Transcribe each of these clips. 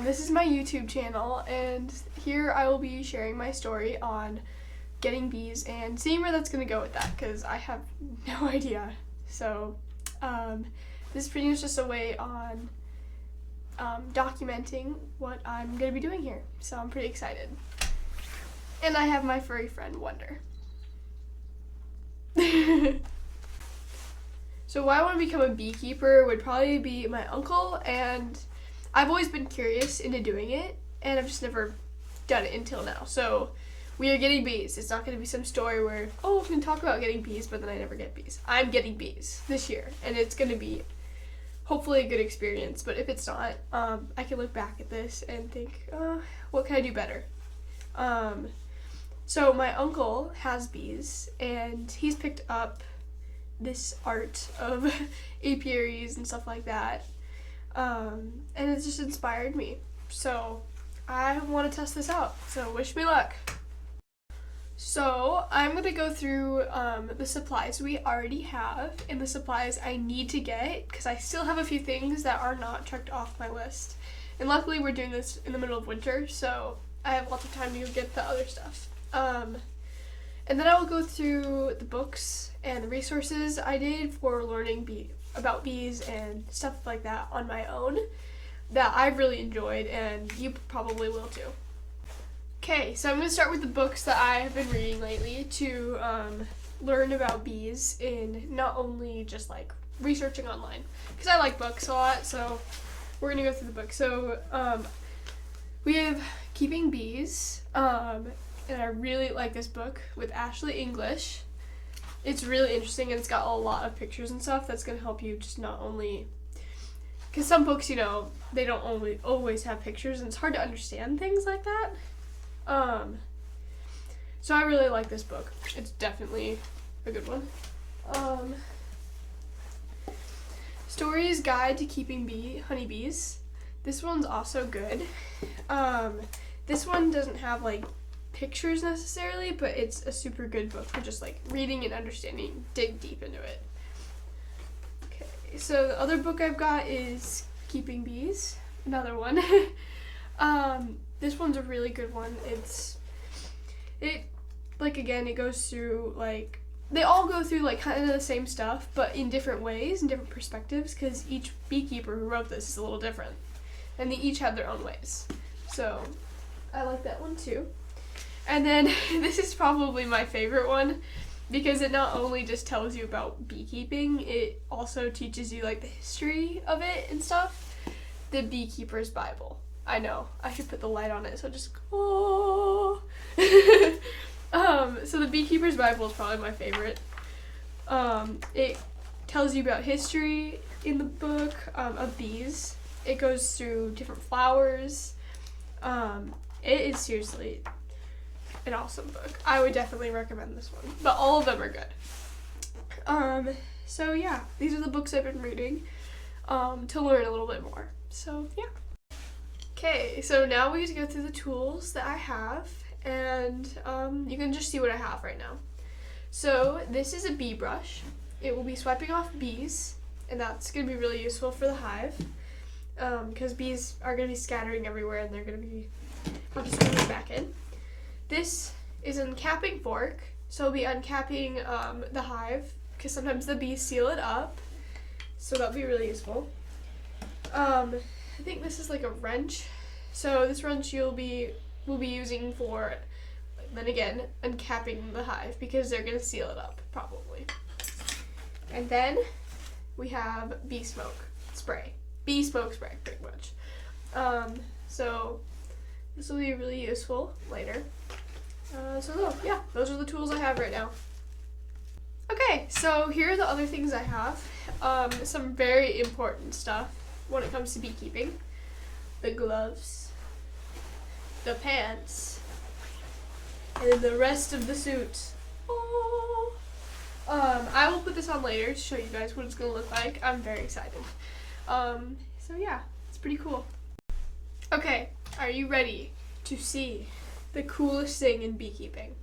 this is my YouTube channel, and here I will be sharing my story on getting bees and seeing where that's going to go with that, because I have no idea. So this is pretty much just a way on documenting what I'm going to be doing here, so I'm pretty excited. And I have my furry friend, Wonder. So why I want to become a beekeeper would probably be my uncle, and I've always been curious into doing it, and I've just never done it until now. So we are getting bees. It's not going to be some story where, oh, we can talk about getting bees, but then I never get bees. I'm getting bees this year, and it's going to be hopefully a good experience. But if it's not, I can look back at this and think, what can I do better? So my uncle has bees, and he's picked up this art of apiaries and stuff like that, and it's just inspired me. So I want to test this out, so wish me luck. So I'm going to go through the supplies we already have and the supplies I need to get, because I still have a few things that are not checked off my list. And luckily we're doing this in the middle of winter, so I have lots of time to get the other stuff. And then I will go through the books and the resources I did for learning about bees and stuff like that on my own that I've really enjoyed, and you probably will too. Okay, so I'm going to start with the books that I have been reading lately to learn about bees in not only just like researching online, because I like books a lot, so we're going to go through the books. So we have Keeping Bees, and I really like this book with Ashley English. It's really interesting, and it's got a lot of pictures and stuff that's going to help you just not only, because some books, you know, they don't always have pictures, and it's hard to understand things like that. So I really like this book. It's definitely a good one. Stories Guide to Keeping Honeybees. This one's also good. This one doesn't have like pictures necessarily, but it's a super good book for just like reading and understanding, dig deep into it. Okay, so the other book I've got is Keeping Bees, another one. This one's a really good one. It goes through like, they all go through like kind of the same stuff, but in different ways and different perspectives, because each beekeeper who wrote this is a little different, and they each have their own ways. So I like that one too. And then this is probably my favorite one, because it not only just tells you about beekeeping, it also teaches you like the history of it and stuff. The Beekeeper's Bible. I know, I should put the light on it, so just, oh. So the Beekeeper's Bible is probably my favorite. It tells you about history in the book of bees. It goes through different flowers. It is seriously an awesome book. I would definitely recommend this one, but all of them are good. So yeah, these are the books I've been reading to learn a little bit more. So yeah. Okay, so now we get to go through the tools that I have, and you can just see what I have right now. So this is a bee brush. It will be swiping off bees, and that's going to be really useful for the hive, because bees are going to be scattering everywhere, and they're going to be, I'll just put it back in. This is an uncapping fork, so I'll be uncapping the hive, because sometimes the bees seal it up, so that'll be really useful. I think this is like a wrench, so this wrench we'll be using for, then again, uncapping the hive, because they're going to seal it up, probably. And then we have bee smoke spray, pretty much. So this will be really useful later. So yeah, those are the tools I have right now. Okay, so here are the other things I have. Some very important stuff when it comes to beekeeping. The gloves, the pants, and then the rest of the suit. Oh. I will put this on later to show you guys what it's going to look like. I'm very excited. So yeah, it's pretty cool. Okay, are you ready to see the coolest thing in beekeeping?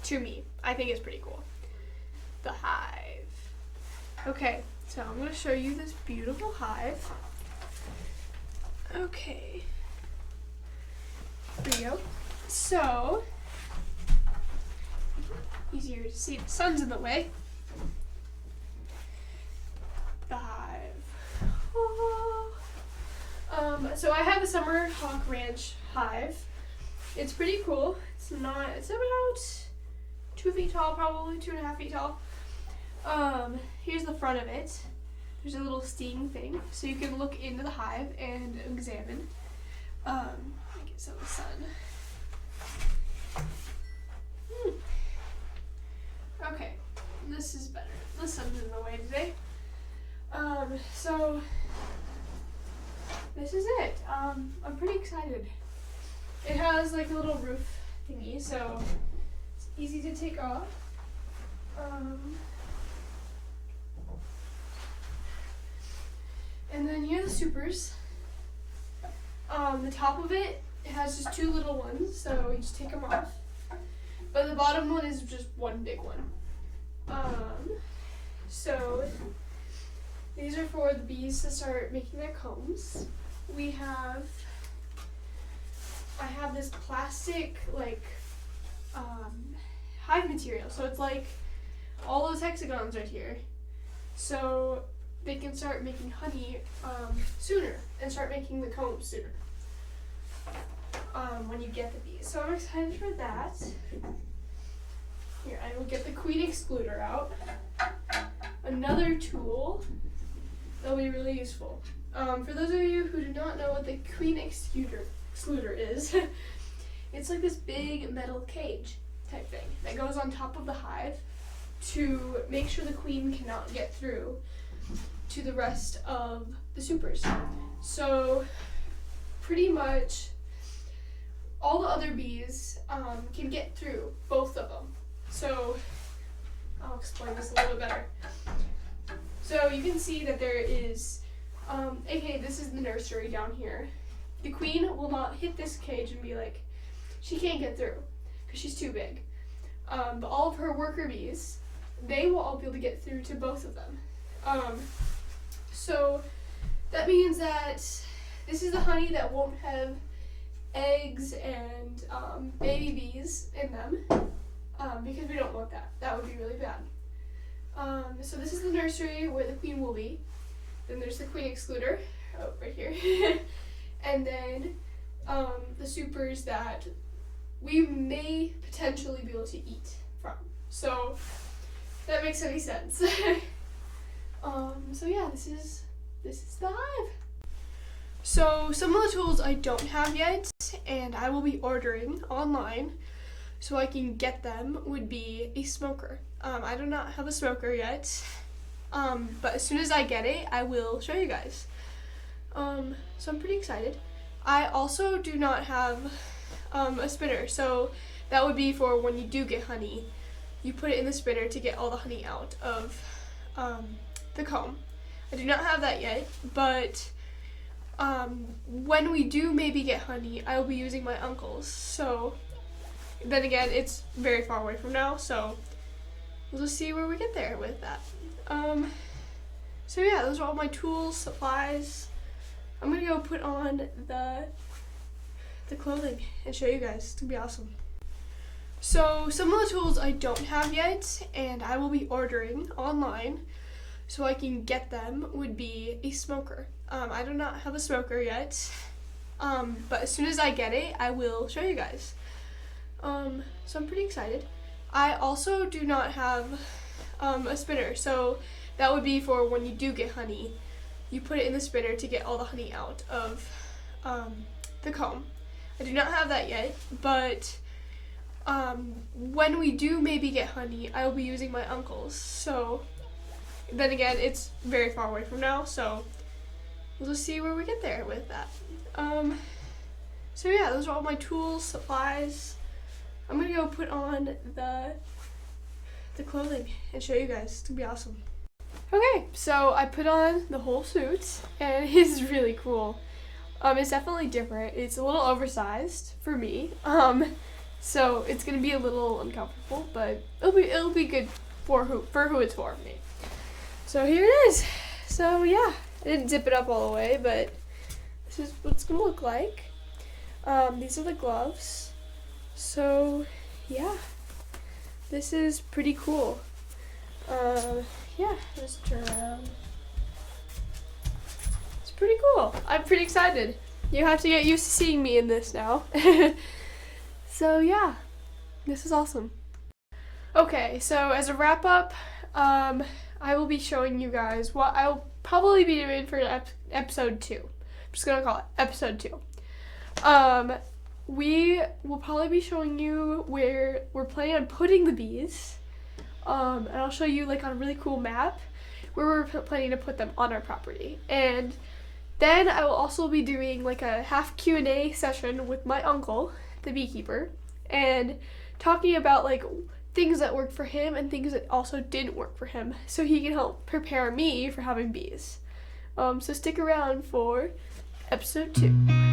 To me, I think it's pretty cool. The hive. Okay, so I'm going to show you this beautiful hive. Okay. There you go. So, easier to see, the sun's in the way. The hive. Oh. So I have a Summer Hawk Ranch hive. It's pretty cool. It's about 2 feet tall, probably 2.5 feet tall. Here's the front of it. There's a little sting thing, so you can look into the hive and examine. Let me get some of the sun. Okay, this is better. The sun's in the way today. So this is it. I'm pretty excited. It has like a little roof thingy, so it's easy to take off. And then here are the supers. The top of it has just 2 little ones, so you just take them off. But the bottom one is just one big one. So these are for the bees to start making their combs. I have this plastic like hive material, so it's like all those hexagons right here. So they can start making honey sooner and start making the combs sooner when you get the bees. So I'm excited for that. Here, I will get the queen excluder out. Another tool that'll be really useful. For those of you who do not know what the queen excluder is, it's like this big metal cage type thing that goes on top of the hive to make sure the queen cannot get through to the rest of the supers. So pretty much all the other bees can get through, both of them. So I'll explain this a little bit better. So you can see that there is, aka this is the nursery down here. The queen will not hit this cage and be like, she can't get through because she's too big. But all of her worker bees, they will all be able to get through to both of them. So that means that this is the honey that won't have eggs and baby bees in them, because we don't want that. That would be really bad. So this is the nursery where the queen will be. Then there's the queen excluder, right here. And then the supers that we may potentially be able to eat from. So if that makes any sense. So yeah, this is the hive. So some of the tools I don't have yet, and I will be ordering online so I can get them, would be a smoker. I do not have a smoker yet, but as soon as I get it, I will show you guys. So I'm pretty excited. I also do not have a spinner, so that would be for when you do get honey. You put it in the spinner to get all the honey out of the comb. I do not have that yet, but when we do maybe get honey, I will be using my uncle's. So then again, it's very far away from now, so we'll just see where we get there with that. So yeah, those are all my tools, supplies. I'm gonna go put on the clothing and show you guys. It's gonna be awesome. So some of the tools I don't have yet, and I will be ordering online so I can get them, would be a smoker. I do not have a smoker yet, but as soon as I get it, I will show you guys. So I'm pretty excited. I also do not have a spinner, so that would be for when you do get honey. You put it in the spinner to get all the honey out of the comb. I do not have that yet, but when we do maybe get honey, I will be using my uncle's. So then again, it's very far away from now, so we'll just see where we get there with that. So yeah, those are all my tools, supplies. I'm gonna go put on the clothing and show you guys. It's gonna be awesome. Okay, so I put on the whole suit, and it is really cool. It's definitely different. It's a little oversized for me. So it's gonna be a little uncomfortable, but it'll be good for who it's for me. So here it is. So yeah, I didn't zip it up all the way, but this is what it's gonna look like. These are the gloves. So, yeah, this is pretty cool. Yeah, just turn around. It's pretty cool. I'm pretty excited. You have to get used to seeing me in this now. So yeah, this is awesome. Okay, so as a wrap up, I will be showing you guys what I'll probably be doing for episode 2. I'm just gonna call it episode 2. We will probably be showing you where we're planning on putting the bees. And I'll show you like on a really cool map where we're planning to put them on our property. And then I will also be doing like a half Q&A session with my uncle, the beekeeper, and talking about like things that worked for him and things that also didn't work for him, so he can help prepare me for having bees. So stick around for episode 2.